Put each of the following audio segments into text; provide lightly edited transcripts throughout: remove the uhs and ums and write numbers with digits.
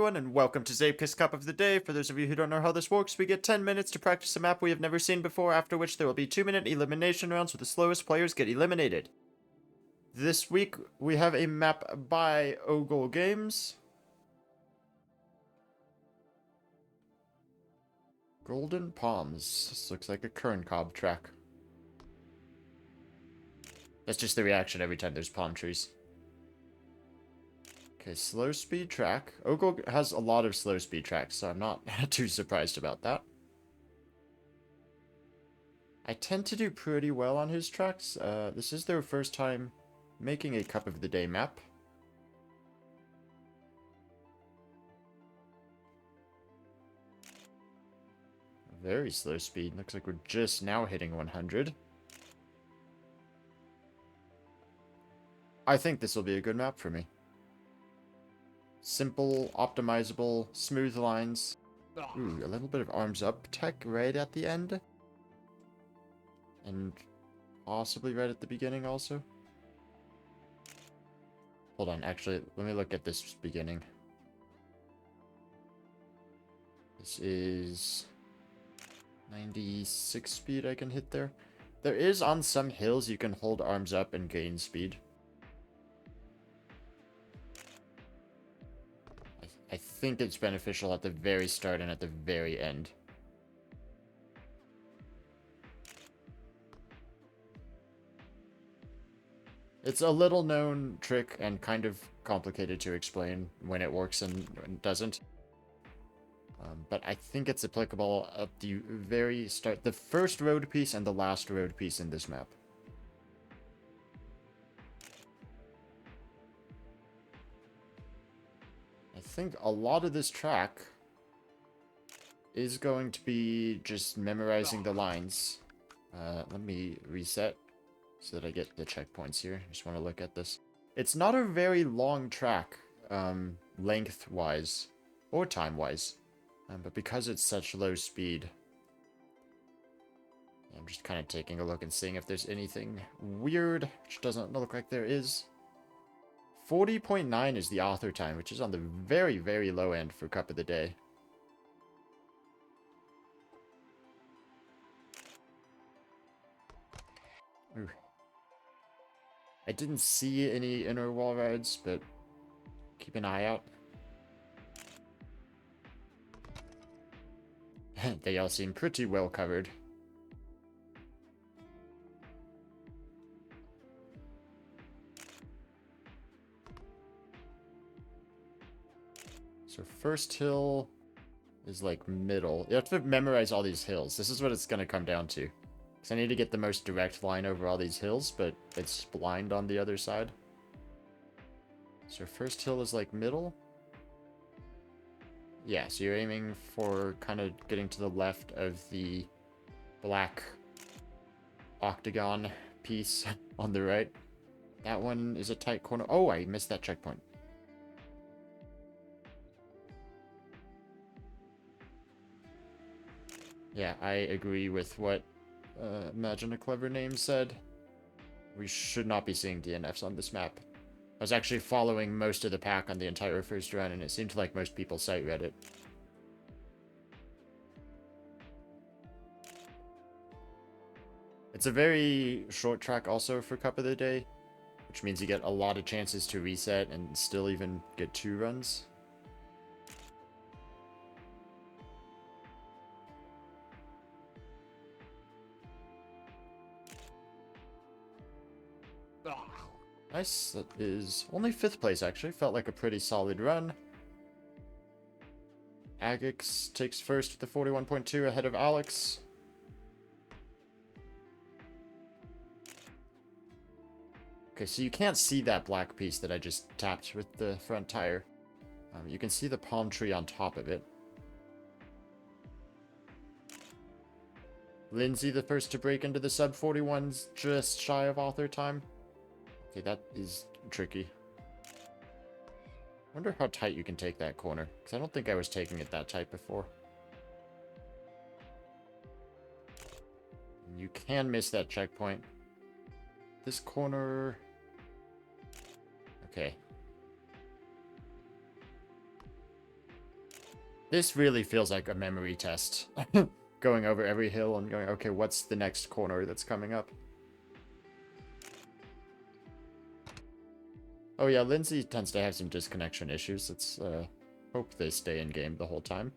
everyone, and welcome to Zeepkist Cup of the Day. For those of you who don't know how this works, we get 10 minutes to practice a map we have never seen before, after which there will be 2-minute elimination rounds where the slowest players get eliminated. This week, we have a map by OgelGames. Golden Palms. This looks like a kern cob track. That's just the reaction every time there's palm trees. Okay, slow speed track. Ogel has a lot of slow speed tracks, so I'm not too surprised about that. I tend to do pretty well on his tracks. This is their first time making a Cup of the Day map. Very slow speed. Looks like we're just now hitting 100. I think this will be a good map for me. Simple, optimizable, smooth lines. Ooh, a little bit of arms up tech right at the end. And possibly right at the beginning also. Hold on, actually, let me look at this beginning. This is 96 speed I can hit there. There is on some hills you can hold arms up and gain speed. I think it's beneficial at the very start and at the very end. It's a little known trick and kind of complicated to explain when it works and when it doesn't. But I think it's applicable at the very start, the first road piece and the last road piece in this map. I think a lot of this track is going to be just memorizing the lines. Let me reset so that I get the checkpoints here. I just want to look at this. It's not a very long track, length-wise or time-wise, but because it's such low speed, I'm just kind of taking a look and seeing if there's anything weird, which doesn't look like there is. 40.9 is the author time, which is on the very, very low end for Cup of the Day. Ooh. I didn't see any inner wall rides, but keep an eye out. They all seem pretty well covered. So first hill is like middle. You have to memorize all these hills. This is what it's going to come down to. Because I need to get the most direct line over all these hills, but it's blind on the other side. So first hill is like middle. Yeah, so you're aiming for kind of getting to the left of the black octagon piece on the right. That one is a tight corner. Oh, I missed that checkpoint. Yeah, I agree with what Imagine a Clever Name said. We should not be seeing DNFs on this map. I was actually following most of the pack on the entire first run, and it seemed like most people sight-read it. It's a very short track also for Cup of the Day, which means you get a lot of chances to reset and still even get 2 runs. Nice. That is only 5th place, actually. Felt like a pretty solid run. Agix takes first with the 41.2 ahead of Alex. Okay, so you can't see that black piece that I just tapped with the front tire. You can see the palm tree on top of it. Lindsay, the first to break into the sub 41s, just shy of author time. Okay, that is tricky. Wonder how tight you can take that corner, because I don't think I was taking it that tight before. You can miss that checkpoint. This corner... Okay. This really feels like a memory test. Going over every hill and going, okay, what's the next corner that's coming up? Oh yeah, Lindsay tends to have some disconnection issues. Let's hope they stay in game the whole time.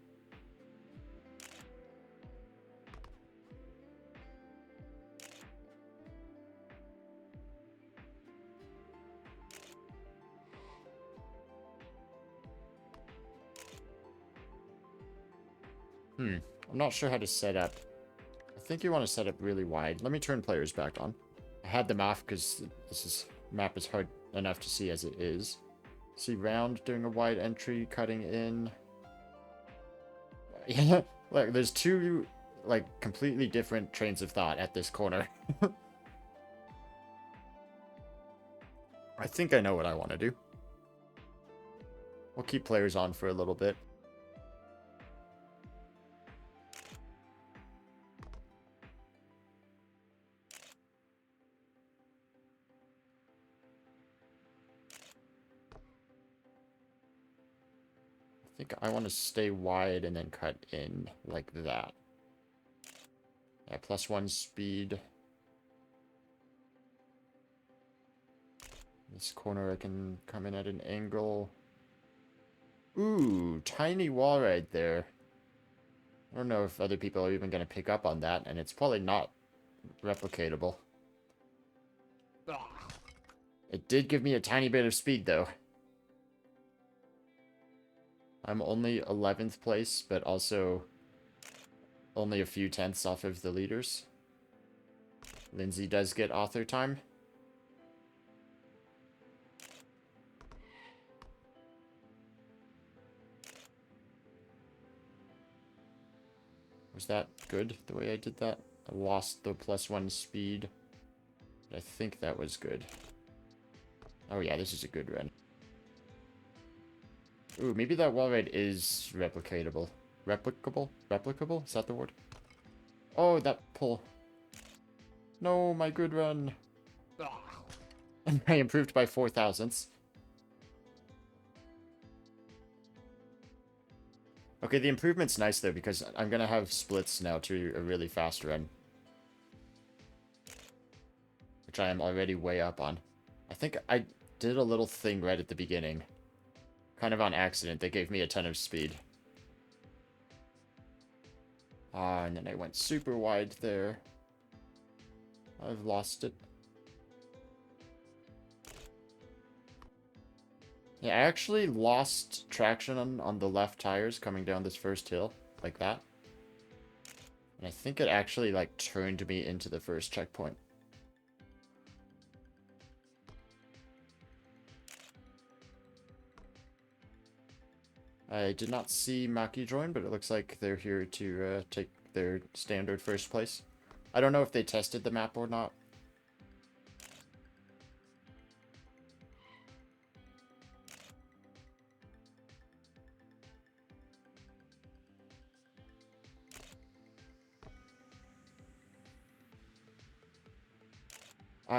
I'm not sure how to set up. I think you want to set up really wide. Let me turn players back on. I had them off because map is hard enough to see as it is. See round doing a wide entry, cutting in. Yeah, like there's two like completely different trains of thought at this corner. I think I know what I want to do. We'll keep players on for a little bit. I think I want to stay wide and then cut in like that. Yeah, +1 speed. This corner I can come in at an angle. Ooh, tiny wall right there. I don't know if other people are even going to pick up on that, and it's probably not replicatable. It did give me a tiny bit of speed, though. I'm only 11th place, but also only a few tenths off of the leaders. Lindsay does get author time. Was that good, the way I did that? I lost the +1 speed. But I think that was good. Oh yeah, this is a good run. Ooh, maybe that wall ride is replicatable. Replicable? Replicable? Is that the word? Oh, that pull. No, my good run. And I improved by 4 thousandths. Okay, the improvement's nice though, because I'm gonna have splits now to a really fast run. Which I am already way up on. I think I did a little thing right at the beginning. Kind of on accident, that gave me a ton of speed. Ah, and then I went super wide there. I've lost it. Yeah, I actually lost traction on the left tires coming down this first hill, like that. And I think it actually, like, turned me into the first checkpoint. I did not see Maki join, but it looks like they're here to take their standard first place. I don't know if they tested the map or not.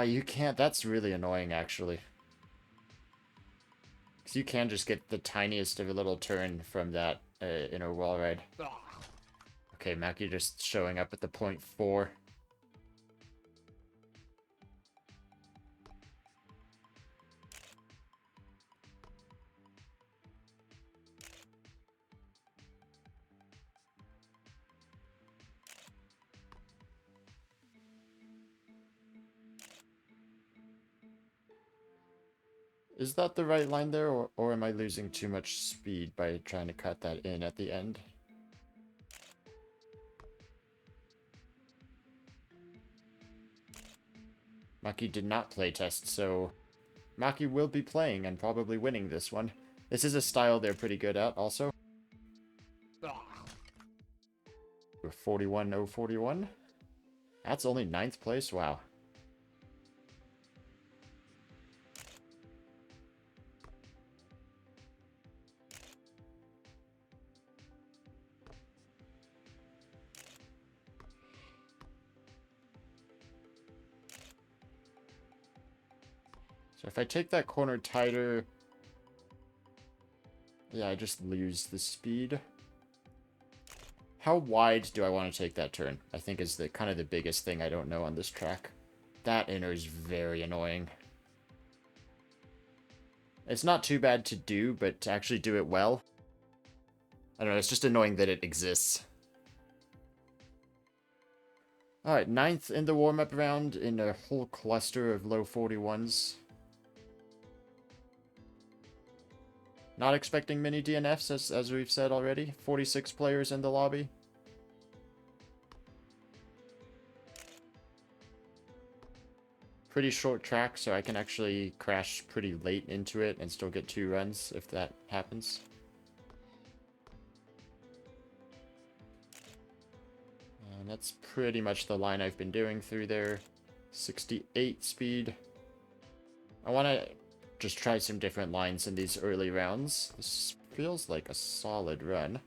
You can't. That's really annoying, actually. Because you can just get the tiniest of a little turn from that inner wall ride. Okay, Maki just showing up at the .4. Is that the right line there, or am I losing too much speed by trying to cut that in at the end? Maki did not playtest, so Maki will be playing and probably winning this one. This is a style they're pretty good at, also. 41.041. That's only 9th place? Wow. So if I take that corner tighter... Yeah, I just lose the speed. How wide do I want to take that turn? I think is the kind of the biggest thing I don't know on this track. That inner is very annoying. It's not too bad to do, but to actually do it well, I don't know, it's just annoying that it exists. Alright, 9th in the warm-up round in a whole cluster of low 41s. Not expecting many DNFs, as we've said already. 46 players in the lobby. Pretty short track, so I can actually crash pretty late into it and still get 2 runs if that happens. And that's pretty much the line I've been doing through there. 68 speed. I want to just try some different lines in these early rounds. This feels like a solid run.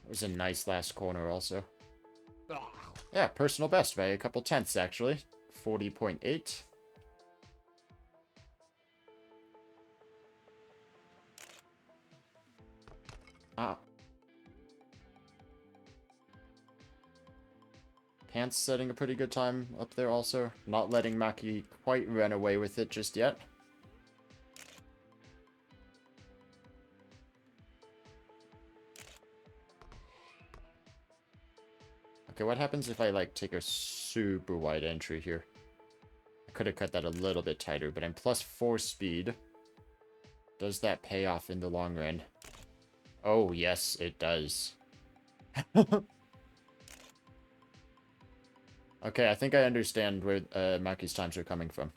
It was a nice last corner also. Yeah, personal best by a couple tenths actually. 40.8. Ah. Pants setting a pretty good time up there also. Not letting Maki quite run away with it just yet. Okay, what happens if I, like, take a super wide entry here? I could have cut that a little bit tighter, but I'm plus 4 speed. Does that pay off in the long run? Oh, yes, it does. Okay, I think I understand where Maki's times are coming from.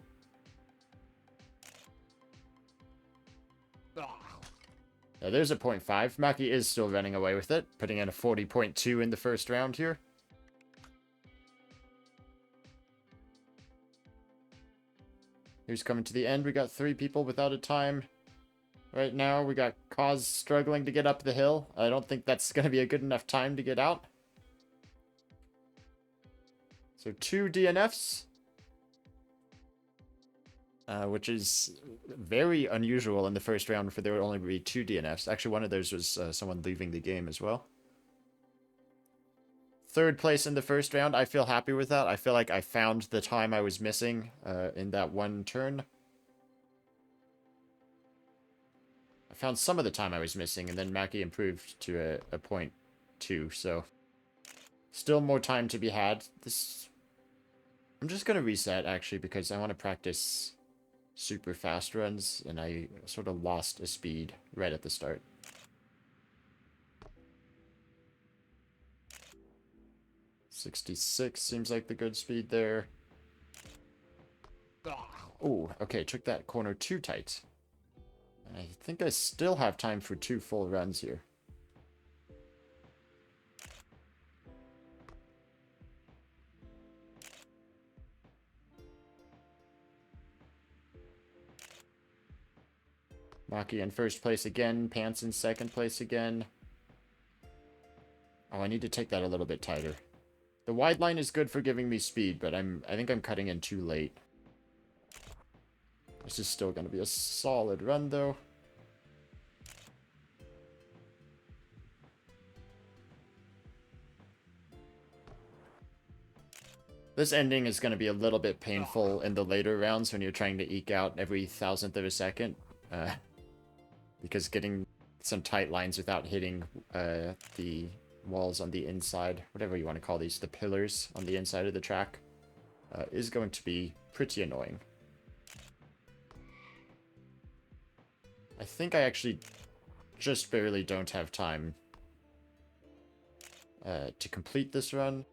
Now, there's a 0.5. Maki is still running away with it, putting in a 40.2 in the first round here. Here's coming to the end. We got 3 people without a time. Right now, we got Kaz struggling to get up the hill. I don't think that's going to be a good enough time to get out. So 2 DNFs. Which is very unusual in the first round for there would only be 2 DNFs. Actually, one of those was someone leaving the game as well. 3rd place in the first round. I feel happy with that. I feel like I found the time I was missing in that one turn. I found some of the time I was missing, and then Maki improved to a 0.2, so still more time to be had. I'm just going to reset, actually, because I want to practice super fast runs, and I sort of lost a speed right at the start. .66 seems like the good speed there. Oh, okay, took that corner too tight. I think I still have time for 2 full runs here. Maki in first place again. Pants in second place again. Oh, I need to take that a little bit tighter. The wide line is good for giving me speed, but I think I'm cutting in too late. This is still going to be a solid run, though. This ending is going to be a little bit painful in the later rounds when you're trying to eke out every 1,000th of a second. Because getting some tight lines without hitting the walls on the inside, whatever you want to call these, the pillars on the inside of the track, is going to be pretty annoying. I think I actually just barely don't have time to complete this run.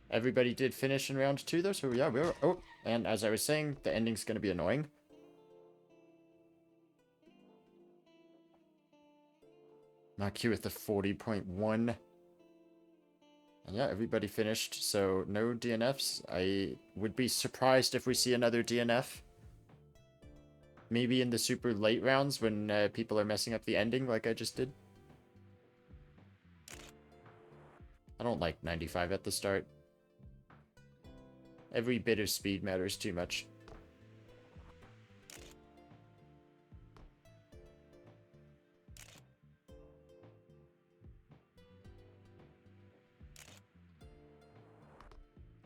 Everybody did finish in round 2, though, so yeah, we were... Oh, and as I was saying, the ending's going to be annoying. Maki with the 40.1. And yeah, everybody finished, so no DNFs. I would be surprised if we see another DNF. Maybe in the super late rounds when people are messing up the ending like I just did. I don't like 95 at the start. Every bit of speed matters too much.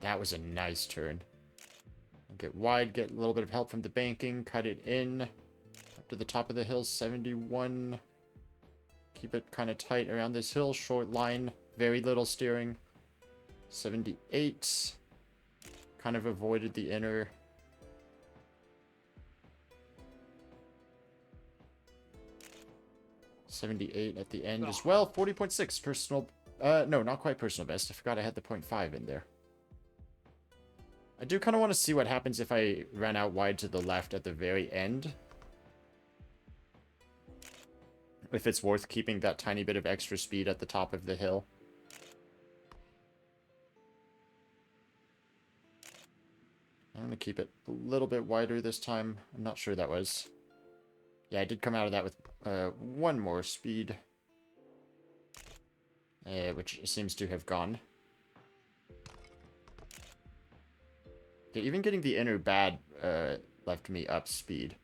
That was a nice turn. Get wide, get a little bit of help from the banking, cut it in. Up to the top of the hill, 71. Keep it kind of tight around this hill, short line, very little steering. 78. Kind of avoided the inner. .78 at the end as well. 40.6 personal. No, not quite personal best. I forgot I had the .5 in there. I do kind of want to see what happens if I run out wide to the left at the very end. If it's worth keeping that tiny bit of extra speed at the top of the hill. I'm going to keep it a little bit wider this time. I'm not sure that was. Yeah, I did come out of that with one more speed. Which seems to have gone. Okay, even getting the inner bad left me up speed.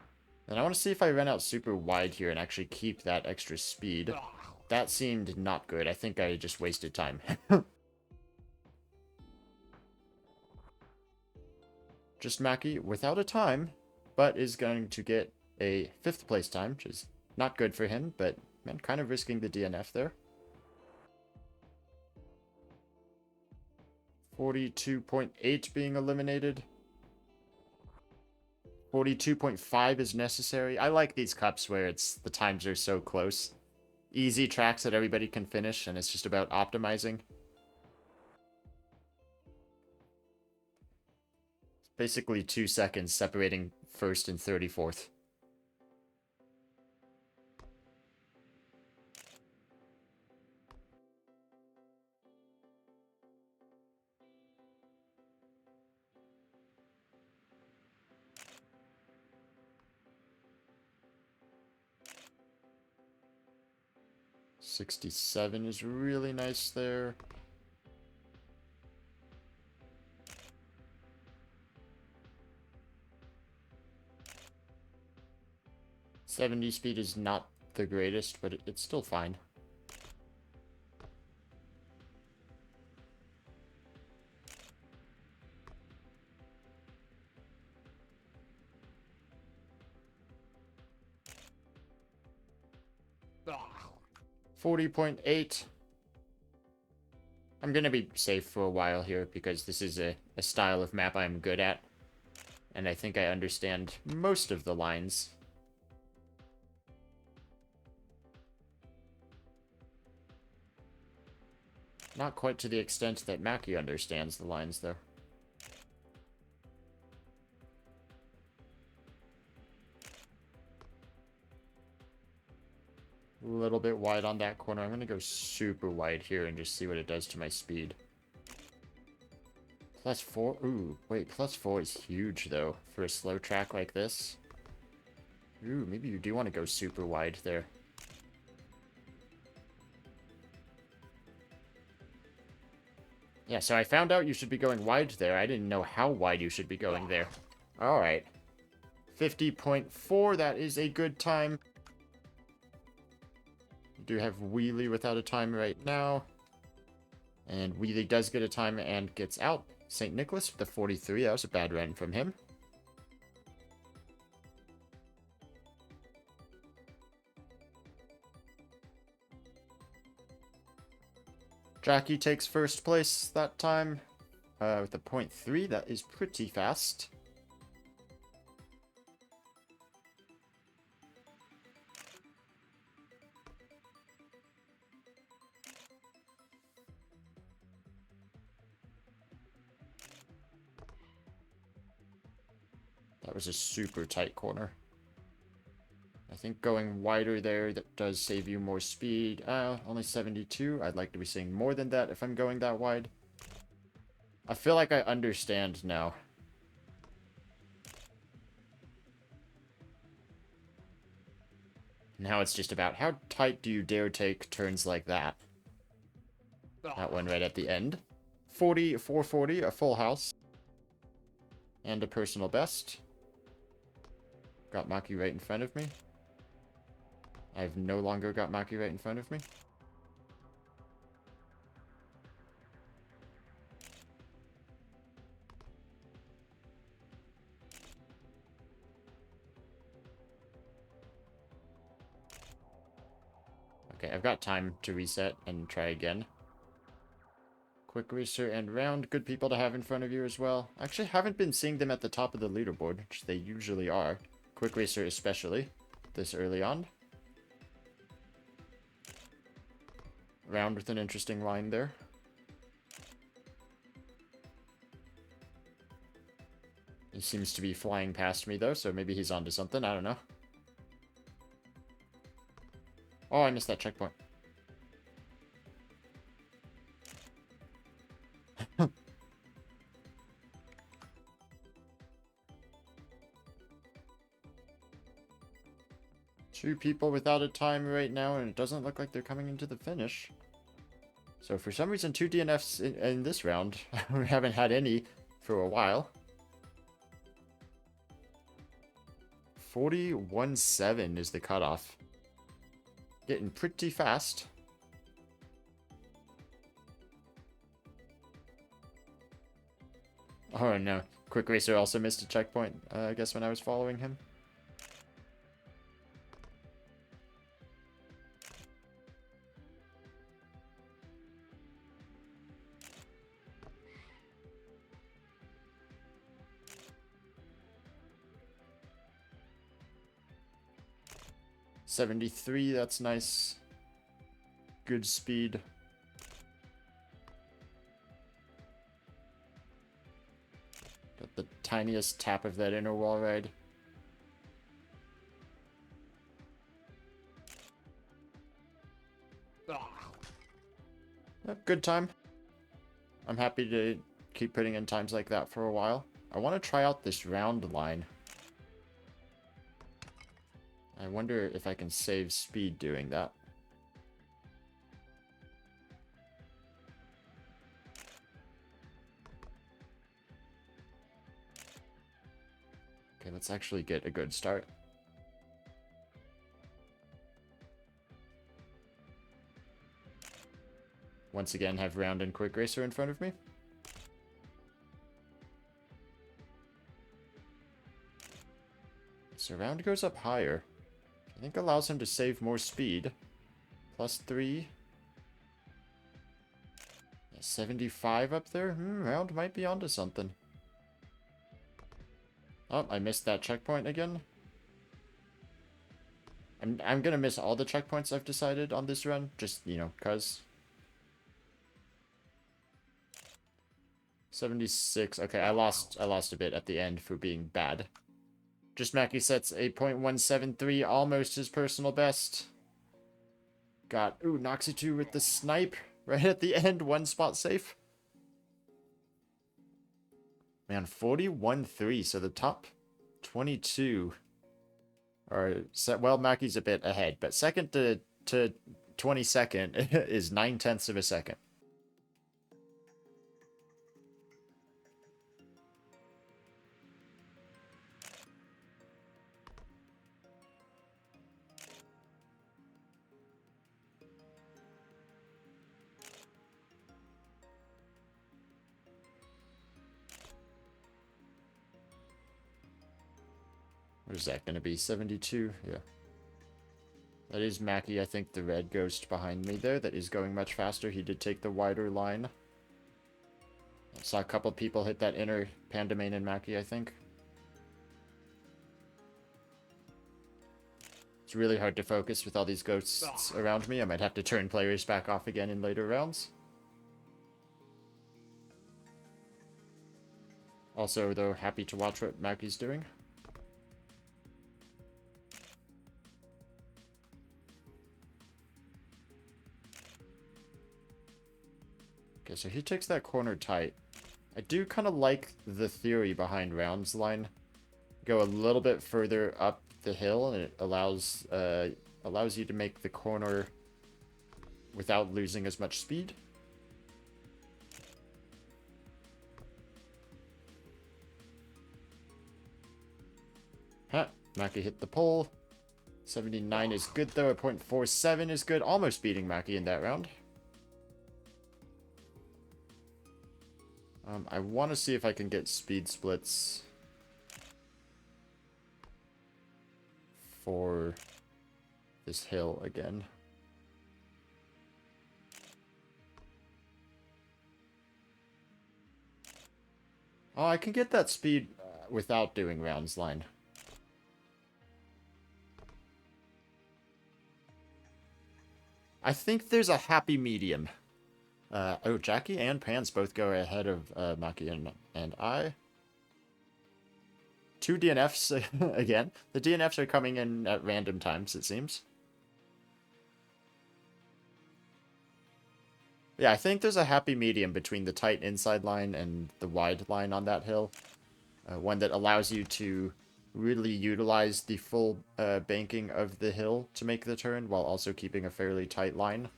And I want to see if I run out super wide here and actually keep that extra speed. That seemed not good. I think I just wasted time. Just Mackie without a time, but is going to get a 5th place time, which is not good for him, but man, kind of risking the DNF there. 42.8 being eliminated. 42.5 is necessary. I like these cups where the times are so close. Easy tracks that everybody can finish, and it's just about optimizing. It's basically 2 seconds separating 1st and 34th. .67 is really nice there. .70 speed is not the greatest, but it's still fine. .40.8. I'm gonna be safe for a while here because this is a style of map I'm good at. And I think I understand most of the lines. Not quite to the extent that Mackie understands the lines, though. A little bit wide on that corner. I'm going to go super wide here and just see what it does to my speed. +4. Ooh, wait, +4 is huge, though, for a slow track like this. Ooh, maybe you do want to go super wide there. Yeah, so I found out you should be going wide there. I didn't know how wide you should be going there. Alright. 50.4, that is a good time. Do have Wheelie without a time right now. And Wheelie does get a time and gets out. St. Nicholas with a 43. That was a bad run from him. Jackie takes 1st place that time. With a .3. That is pretty fast. That was a super tight corner. I think going wider there, that does save you more speed. Only 72. I'd like to be seeing more than that if I'm going that wide. I feel like I understand now. Now it's just about how tight do you dare take turns like that. That one right at the end. 440, a full house. And a personal best. Got Maki right in front of me. I've no longer got Maki right in front of me. Okay, I've got time to reset and try again. Quick Racer and Round, good people to have in front of you as well. Actually, haven't been seeing them at the top of the leaderboard, which they usually are. Quick Racer especially, this early on. Round with an interesting line there. He seems to be flying past me though, so maybe he's onto something, I don't know. Oh, I missed that checkpoint. Two people without a time right now, and it doesn't look like they're coming into the finish. So for some reason, 2 DNFs in this round. We haven't had any for a while. 41.7 is the cutoff. Getting pretty fast. Oh no. Quick Racer also missed a checkpoint, I guess, when I was following him. .73, that's nice. Good speed. Got the tiniest tap of that inner wall ride. Yep, good time. I'm happy to keep putting in times like that for a while. I want to try out this round line. I wonder if I can save speed doing that. Okay, let's actually get a good start. Once again, have Round and Quick Racer in front of me. So Round goes up higher. I think allows him to save more speed. +3. 75 up there? Round might be onto something. Oh, I missed that checkpoint again. I'm gonna miss all the checkpoints I've decided on this run. Just, you know, cuz. 76. Okay, I lost a bit at the end for being bad. Just Mackie sets a .173, almost his personal best. Got, ooh, Noxy2 with the snipe right at the end, one spot safe. Man, 41.3, so the top 22 are set. Well, Mackie's a bit ahead, but second to 22nd is 9/10 of a second. What is that going to be? 72? Yeah. That is Mackie, I think, the red ghost behind me there. That is going much faster. He did take the wider line. I saw a couple people hit that inner Pandamane and Mackie, I think. It's really hard to focus with all these ghosts around me. I might have to turn players back off again in later rounds. Also, though, happy to watch what Mackie's doing. Okay, so he takes that corner tight. I do kind of like the theory behind Round's line. Go a little bit further up the hill, and it allows a allows you to make the corner without losing as much speed. Maki hit the pole. 79 is good though. A .47 is good. Almost beating Maki in that round. I want to see if I can get speed splits for this hill again. Oh, I can get that speed without doing rounds line. I think there's a happy medium. Oh, Jackie and Pans both go ahead of Maki and I. 2 DNFs again. The DNFs are coming in at random times, it seems. Yeah, I think there's a happy medium between the tight inside line and the wide line on that hill. One that allows you to really utilize the full banking of the hill to make the turn, while also keeping a fairly tight line.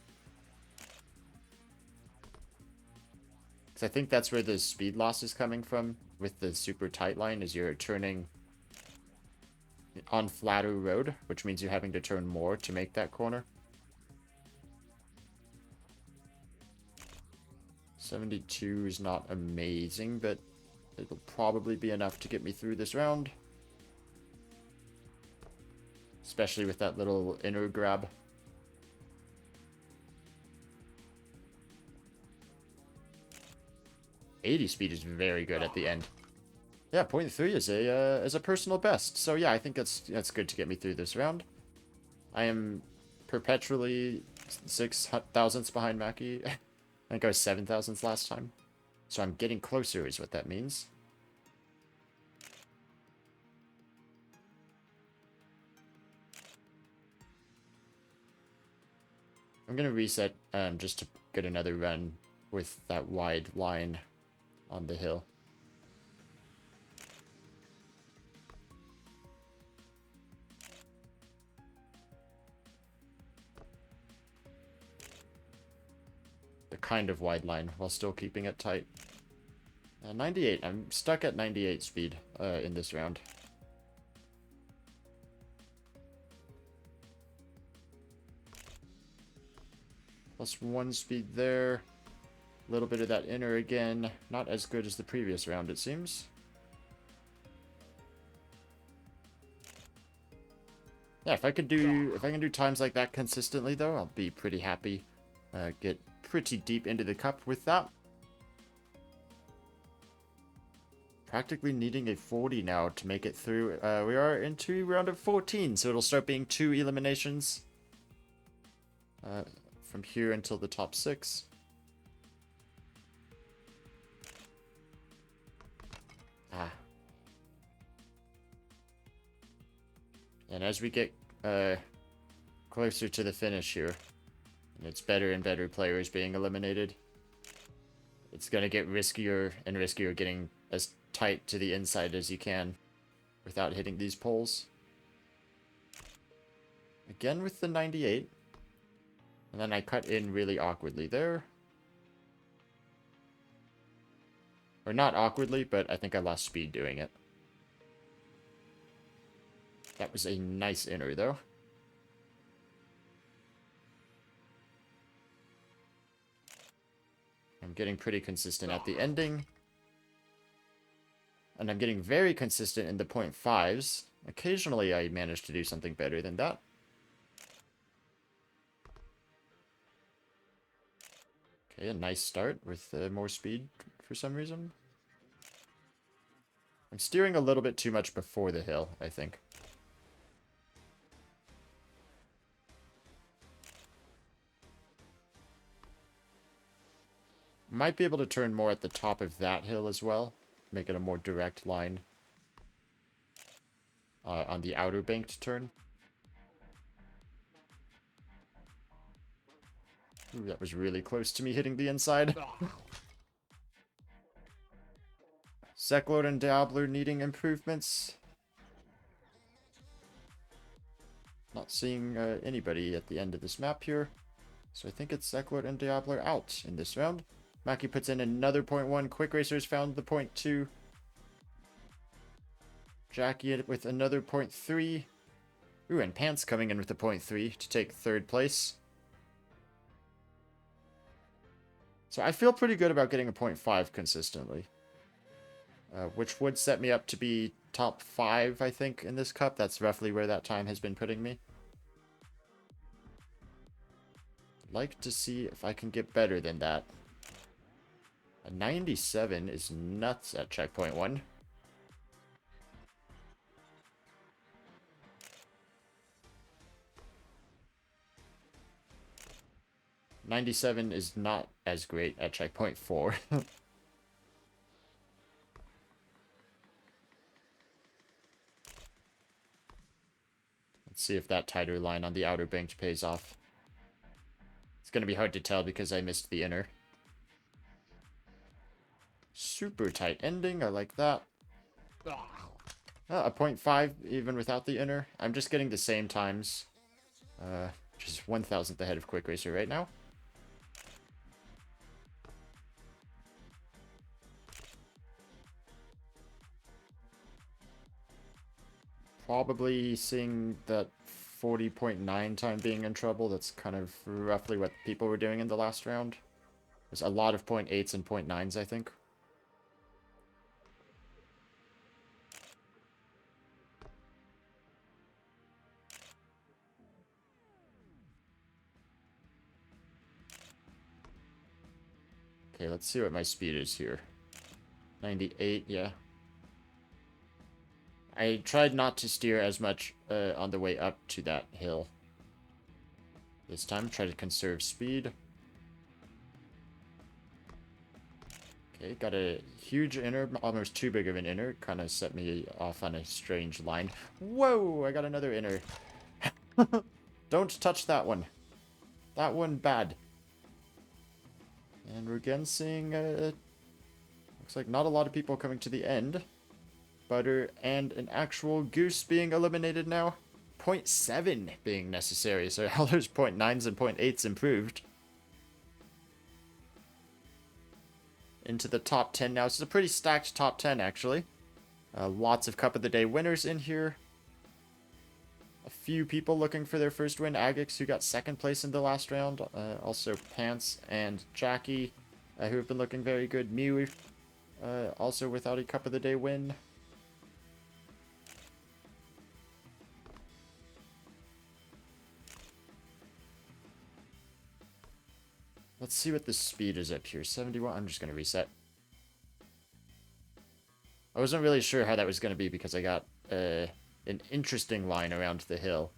Because I think that's where the speed loss is coming from with the super tight line, is you're turning on flatter road, which means you're having to turn more to make that corner. 72 is not amazing, but it'll probably be enough to get me through this round. Especially with that little inner grab. .80 speed is very good at the end. Yeah, .3 is a personal best. So yeah, I think that's good to get me through this round. I am perpetually 6 thousandths behind Maki. I think I was 7 thousandths last time. So I'm getting closer is what that means. I'm going to reset just to get another run with that wide line on the hill. The kind of wide line while still keeping it tight. 98. I'm stuck at 98 speed in this round. +1 speed there. A little bit of that inner again. Not as good as the previous round, it seems. Yeah, if I can do times like that consistently though, I'll be pretty happy. Get pretty deep into the cup with that. Practically needing a 40 now to make it through. We are into round of 14, so it'll start being 2 eliminations. From here until the top 6. And as we get closer to the finish here, and it's better and better players being eliminated, it's going to get riskier and riskier getting as tight to the inside as you can without hitting these poles. Again with the 98. And then I cut in really awkwardly there. Or not awkwardly, but I think I lost speed doing it. That was a nice inner, though. I'm getting pretty consistent at the ending. And I'm getting very consistent in the .5s. Occasionally I manage to do something better than that. Okay, a nice start with more speed for some reason. I'm steering a little bit too much before the hill, I think. Might be able to turn more at the top of that hill as well. Make it a more direct line on the outer banked turn. Ooh, that was really close to me hitting the inside. Zeklord and Diabler needing improvements. Not not seeing anybody at the end of this map here. So I think it's Eklund and Diablo out in this round. Maki puts in another .1. Quick Racers found the .2. Jackie with another .3. Ooh, and Pants coming in with a .3 to take third place. So I feel pretty good about getting a .5 consistently. Which would set me up to be top 5, I think, in this cup. That's roughly where that time has been putting me. I'd like to see if I can get better than that. A 97 is nuts at checkpoint 1. .97 is not as great at checkpoint 4. Let's see if that tighter line on the outer bank pays off. It's going to be hard to tell because I missed the inner. Super tight ending. I like that. A .5 even without the inner. I'm just getting the same times. Just 1,000th ahead of Quick Racer right now. Probably seeing that 40.9 time being in trouble. That's kind of roughly what people were doing in the last round. There's a lot of .8s and .9s, I think. Okay, let's see what my speed is here. 98, yeah. I tried not to steer as much on the way up to that hill. This time, try to conserve speed. Okay, got a huge inner, almost too big of an inner. Kind of set me off on a strange line. Whoa, I got another inner. Don't touch that one. That one bad. And we're again seeing, looks like not a lot of people coming to the end. Butter and an actual goose being eliminated now. 0.7 being necessary, so all those 0.9s and 0.8s improved. Into the top 10 now. This is a pretty stacked top 10, actually. Lots of Cup of the Day winners in here. A few people looking for their first win. Agix, who got second place in the last round. Also Pants and Jackie, who have been looking very good. Mew, also without a Cup of the Day win. Let's see what the speed is up here. 71. I'm just going to reset. I wasn't really sure how that was going to be because I got an interesting line around the hill.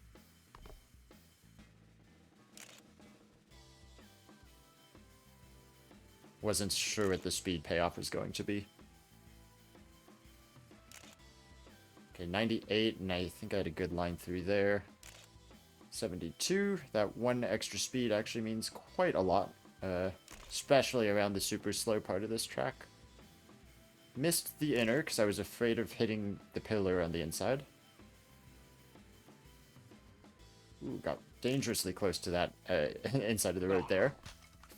Wasn't sure what the speed payoff was going to be. Okay, 98, and I think I had a good line through there. 72. That one extra speed actually means quite a lot. Especially around the super slow part of this track. Missed the inner because I was afraid of hitting the pillar on the inside. Ooh, got dangerously close to that inside of the road there.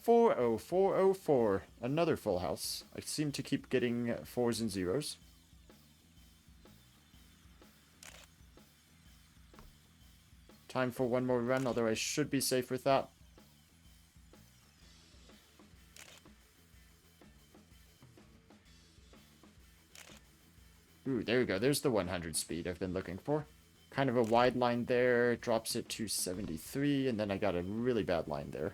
40404. Another full house. I seem to keep getting 4s and 0s. Time for one more run, although I should be safe with that. Ooh, there we go. There's the 100 speed I've been looking for. Kind of a wide line there. Drops it to 73, and then I got a really bad line there.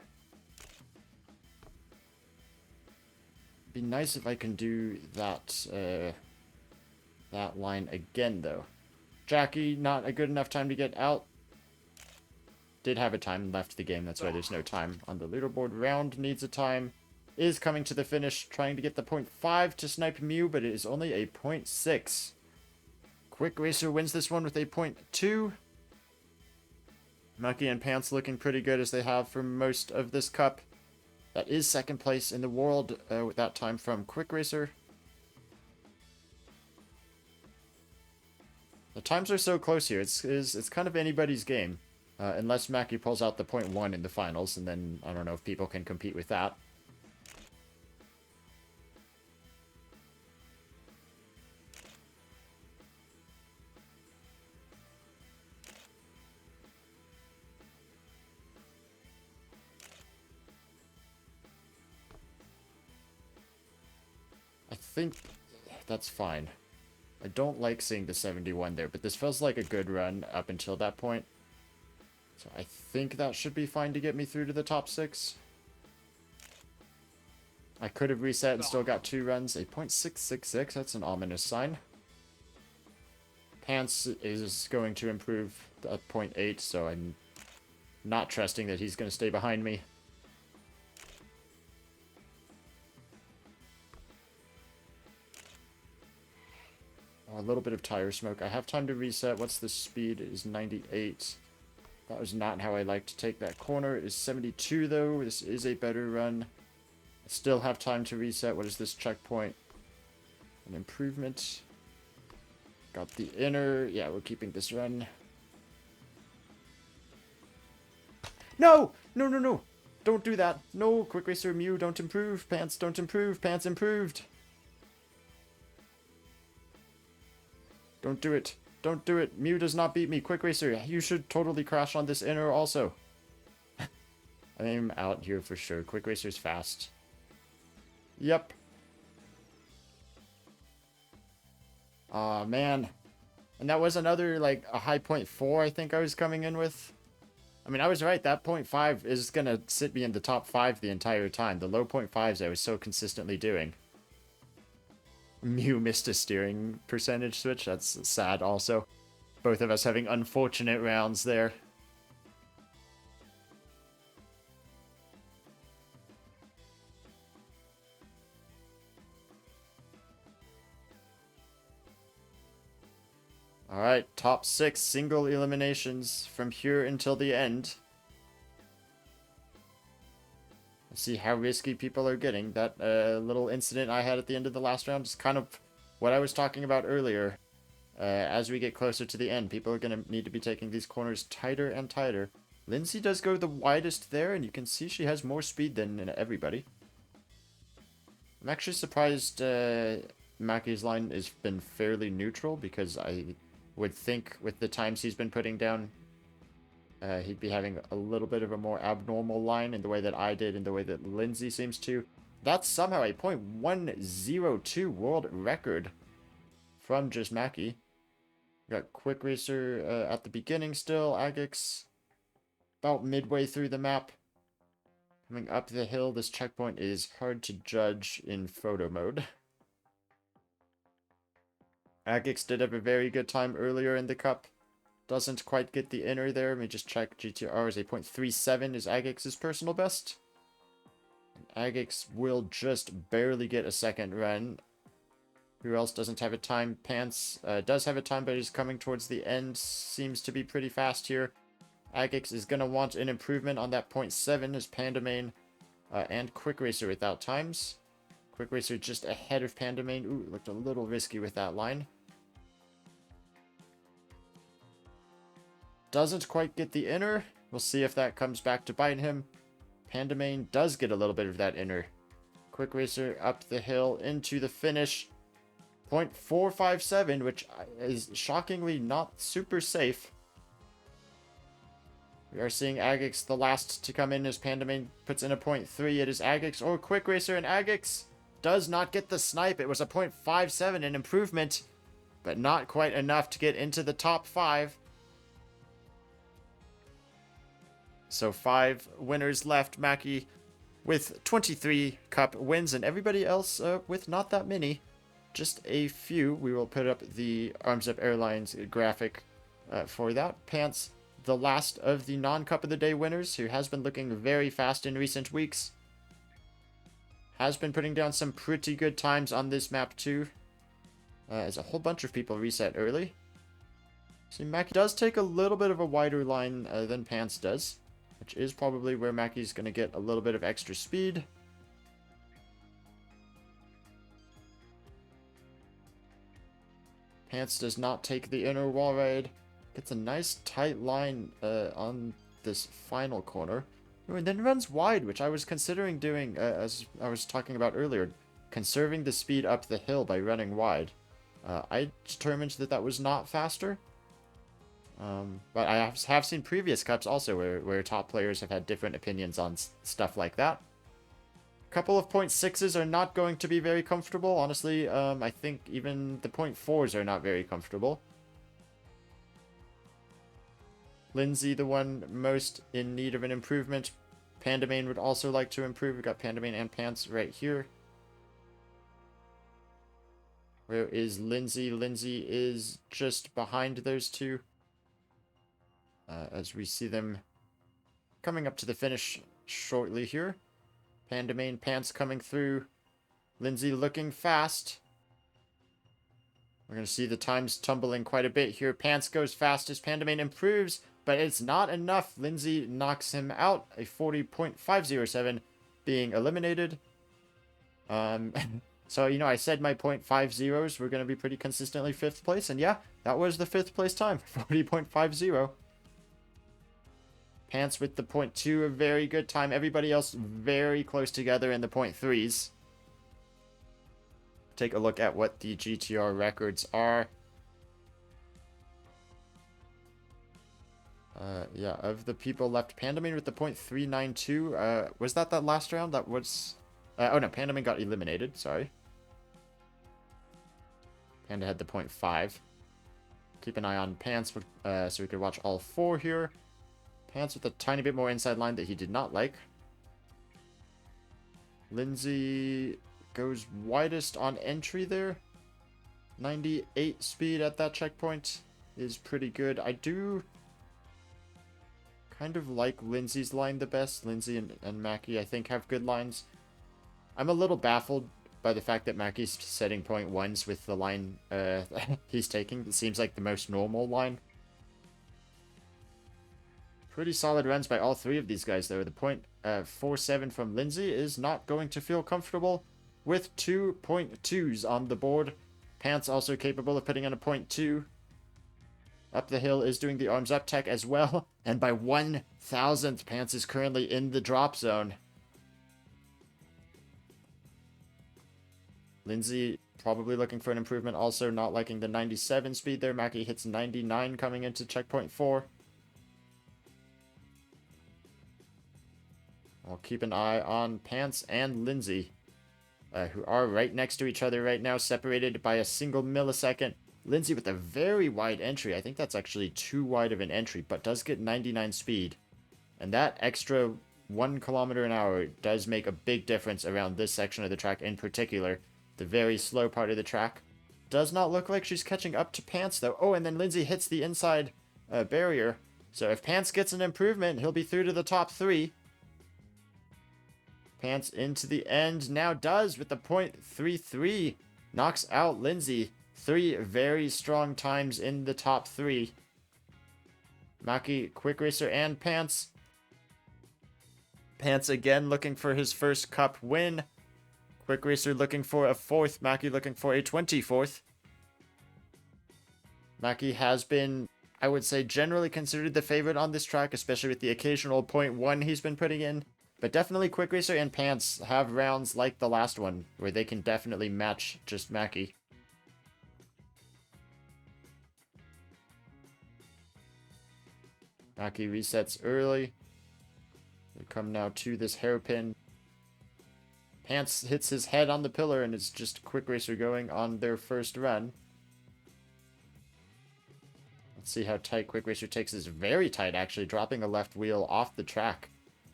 Be nice if I can do that, that line again, though. Jackie, not a good enough time to get out. Did have a time, left the game. That's why there's no time on the leaderboard. Round needs a time. Is coming to the finish, trying to get the 0.5 to snipe Mew, but it is only a 0.6. Quick Racer wins this one with a 0.2. Mucky and Pants looking pretty good as they have for most of this cup. That is second place in the world with that time from Quick Racer. The times are so close here. It's kind of anybody's game. Unless Mackie pulls out the .1 in the finals, and then I don't know if people can compete with that. I think that's fine. I don't like seeing the 71 there, but this feels like a good run up until that point. So I think that should be fine to get me through to the top 6. I could have reset and still got 2 runs. A .666, that's an ominous sign. Pants is going to improve at .8, so I'm not trusting that he's going to stay behind me. A little bit of tire smoke. I have time to reset. What's the speed? It is 98. That was not how I like to take that corner. It is 72, though. This is a better run. I still have time to reset. What is this checkpoint? An improvement. Got the inner. Yeah, we're keeping this run. No! No, no, no! Don't do that. No, Quick Racer Mew, don't improve. Pants don't improve. Pants improved. Don't do it. Don't do it. Mew does not beat me. Quick Racer, you should totally crash on this inner also. I'm out here for sure. Quick Racer's fast. Yep. Aw, man. And that was another, like, a high .4 I think I was coming in with. I mean, I was right. That .5 is going to sit me in the top 5 the entire time. The low .5s I was so consistently doing. Mew missed a steering percentage switch. That's sad also. Both of us having unfortunate rounds there. Alright, top 6 single eliminations from here until the end. Let's see how risky people are getting. That little incident I had at the end of the last round is kind of what I was talking about earlier. As we get closer to the end, people are going to need to be taking these corners tighter and tighter. Lindsay does go the widest there, and you can see she has more speed than everybody. I'm actually surprised Mackie's line has been fairly neutral, because I would think with the times he's been putting down, he'd be having a little bit of a more abnormal line in the way that I did, in the way that Lindsay seems to. That's somehow a .102 world record from just Mackie. We got Quick Racer at the beginning still. Agix about midway through the map. Coming up the hill, this checkpoint is hard to judge in photo mode. Agix did have a very good time earlier in the cup. Doesn't quite get the inner there. Let me just check. GTR is a .37 is Agix's personal best. And Agix will just barely get a second run. Who else doesn't have a time? Pants does have a time, but is coming towards the end. Seems to be pretty fast here. Agix is going to want an improvement on that .7 as Pandamain and Quick Racer without times. Quick Racer just ahead of Pandamain. Ooh, looked a little risky with that line. Doesn't quite get the inner. We'll see if that comes back to bite him. Pandamain does get a little bit of that inner. Quick Racer up the hill into the finish. .457, which is shockingly not super safe. We are seeing Agix the last to come in as Pandamain puts in a .3. It is Agix or Quick Racer, and Agix does not get the snipe. It was a .57, an improvement, but not quite enough to get into the top 5. So 5 winners left. Mackie with 23 cup wins, and everybody else with not that many. Just a few. We will put up the Arms Up Airlines graphic for that. Pants, the last of the non-Cup of the Day winners, who has been looking very fast in recent weeks. Has been putting down some pretty good times on this map too. As a whole bunch of people reset early. See, Mackie does take a little bit of a wider line than Pants does, which is probably where Mackie's going to get a little bit of extra speed. Pants does not take the inner wall ride. Gets a nice tight line on this final corner. And then runs wide, which I was considering doing, as I was talking about earlier, conserving the speed up the hill by running wide. I determined that that was not faster. But I have seen previous cups also where top players have had different opinions on stuff like that. A couple of 0.6s are not going to be very comfortable. Honestly, I think even the 0.4s are not very comfortable. Lindsay, the one most in need of an improvement. Pandamain would also like to improve. We've got Pandamain and Pants right here. Where is Lindsay? Lindsay is just behind those two. As we see them coming up to the finish shortly here. Pandamain, Pants coming through. Lindsay looking fast. We're going to see the times tumbling quite a bit here. Pants goes fastest. Pandamain improves, but it's not enough. Lindsay knocks him out. A 40.507 being eliminated. So, you know, I said my 0.50s were going to be pretty consistently 5th place. And yeah, that was the 5th place time. 40.50. Pants with the 0.2, a very good time. Everybody else very close together in the 0.3s. Take a look at what the GTR records are. Yeah, of the people left, Pandamain with the 0.392. Was that last round? That was... oh no, Pandamain got eliminated, sorry. Panda had the 0.5. Keep an eye on Pants so we could watch all 4 here. Pants with a tiny bit more inside line that he did not like. Lindsay goes widest on entry there. 98 speed at that checkpoint is pretty good. I do kind of like Lindsay's line the best. Lindsay and Mackie, I think, have good lines. I'm a little baffled by the fact that Mackie's setting 0.1s with the line he's taking. It seems like the most normal line. Pretty solid runs by all 3 of these guys, though. The 0.47 from Lindsay is not going to feel comfortable with 2 0.2s on the board. Pants also capable of putting in a 0.2. Up the hill is doing the arms up tech as well. And by 1,000th, Pants is currently in the drop zone. Lindsay probably looking for an improvement. Also not liking the 97 speed there. Mackie hits 99 coming into checkpoint 4. I'll keep an eye on Pants and Lindsay, who are right next to each other right now, separated by a single millisecond. Lindsay with a very wide entry. I think that's actually too wide of an entry, but does get 99 speed. And that extra 1 kilometer an hour does make a big difference around this section of the track in particular. The very slow part of the track. Does not look like she's catching up to Pants, though. Oh, and then Lindsay hits the inside barrier. So if Pants gets an improvement, he'll be through to the top 3. Pants into the end now does with the 0.33. Knocks out Lindsay. 3 very strong times in the top 3. Mackie, Quick Racer, and Pants. Pants again looking for his first cup win. Quick Racer looking for a 4th. Mackie looking for a 24th. Mackie has been, I would say, generally considered the favorite on this track, especially with the occasional 0.1 he's been putting in. But definitely Quick Racer and Pants have rounds like the last one, where they can definitely match just Mackie. Mackie resets early. We come now to this hairpin. Pants hits his head on the pillar, and it's just Quick Racer going on their first run. Let's see how tight Quick Racer takes this. Very tight, actually, dropping a left wheel off the track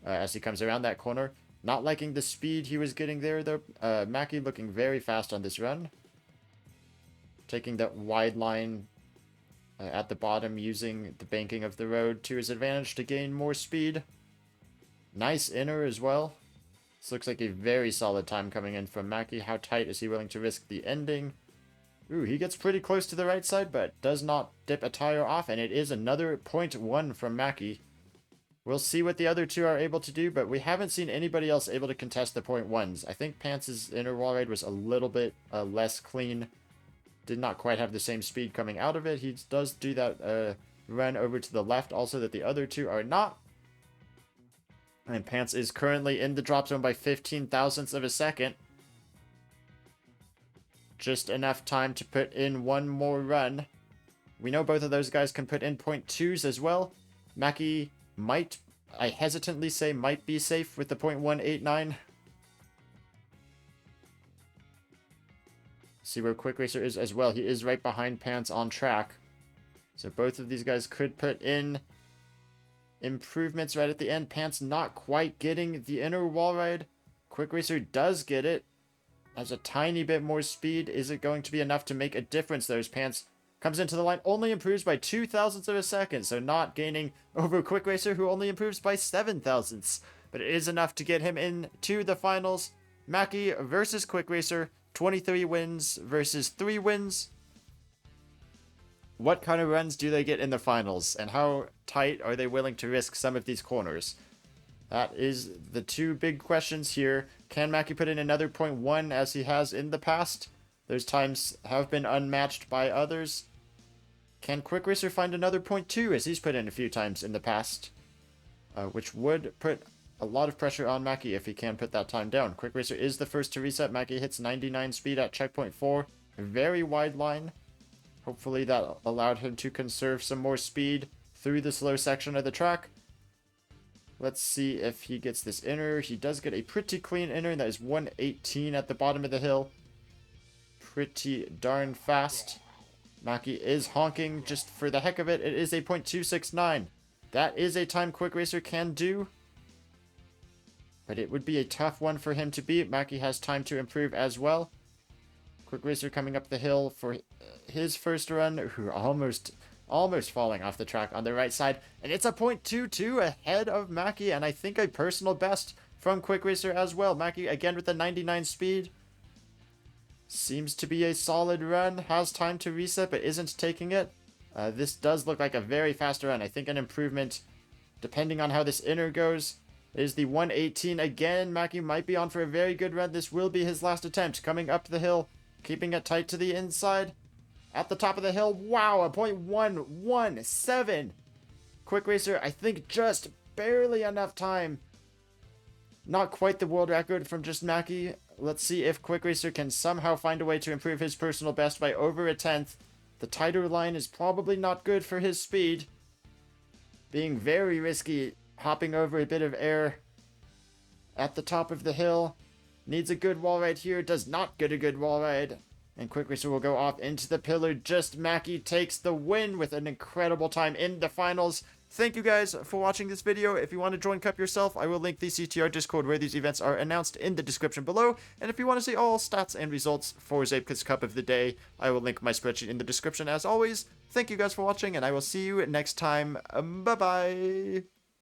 as he comes around that corner. Not liking the speed he was getting there, though. Mackie looking very fast on this run. Taking that wide line at the bottom, using the banking of the road to his advantage to gain more speed. Nice inner as well. This looks like a very solid time coming in from Mackie. How tight is he willing to risk the ending? Ooh, he gets pretty close to the right side, but does not dip a tire off, and it is another 0.1 from Mackie. We'll see what the other 2 are able to do, but we haven't seen anybody else able to contest the 0.1s. I think Pants' inner wall ride was a little bit less clean. Did not quite have the same speed coming out of it. He does do that run over to the left also that the other two are not. And Pants is currently in the drop zone by 15 thousandths of a second. Just enough time to put in one more run. We know both of those guys can put in 0.2s as well. Mackie might, I hesitantly say, might be safe with the 0.189. See where Quick Racer is as well. He is right behind Pants on track. So both of these guys could put in improvements right at the end. Pants not quite getting the inner wall ride. Quick Racer does get it. Has a tiny bit more speed. Is it going to be enough to make a difference? There's Pants comes into the line, only improves by 2 thousandths of a second. So not gaining over Quick Racer, who only improves by 7 thousandths. But it is enough to get him into the finals. Mackie versus Quick Racer. 23 wins versus 3 wins. What kind of runs do they get in the finals? And how tight are they willing to risk some of these corners? That is the two big questions here. Can Mackie put in another 0.1 as he has in the past? Those times have been unmatched by others. Can Quick Racer find another 0.2 as he's put in a few times in the past? Which would put a lot of pressure on Mackie if he can put that time down. Quick Racer is the first to reset. Mackie hits 99 speed at checkpoint 4. A very wide line. Hopefully that allowed him to conserve some more speed through the slow section of the track. Let's see if he gets this inner. He does get a pretty clean inner. That is 118 at the bottom of the hill. Pretty darn fast. Mackie is honking just for the heck of it. It is a 0.269. That is a time Quick Racer can do. But it would be a tough one for him to beat. Mackie has time to improve as well. Quick Racer coming up the hill for his first run. Who almost falling off the track on the right side. And it's a 0.22 ahead of Mackie. And I think a personal best from Quick Racer as well. Mackie again with the 99 speed. Seems to be a solid run. Has time to reset but isn't taking it. This does look like a very fast run. I think an improvement depending on how this inner goes. Is the 118 again. Mackie might be on for a very good run. This will be his last attempt. Coming up the hill. Keeping it tight to the inside. At the top of the hill. Wow, a 0.117. Quick Racer, I think just barely enough time. Not quite the world record from just Mackie. Let's see if Quick Racer can somehow find a way to improve his personal best by over a tenth. The tighter line is probably not good for his speed. Being very risky. Hopping over a bit of air at the top of the hill. Needs a good wall ride here. Does not get a good wall ride. And Quick Racer will go off into the pillar. Just Mackie takes the win with an incredible time in the finals. Thank you guys for watching this video. If you want to join Cup yourself, I will link the CTR Discord where these events are announced in the description below. And if you want to see all stats and results for Zeepkist Cup of the day, I will link my spreadsheet in the description as always. Thank you guys for watching, and I will see you next time. Bye-bye.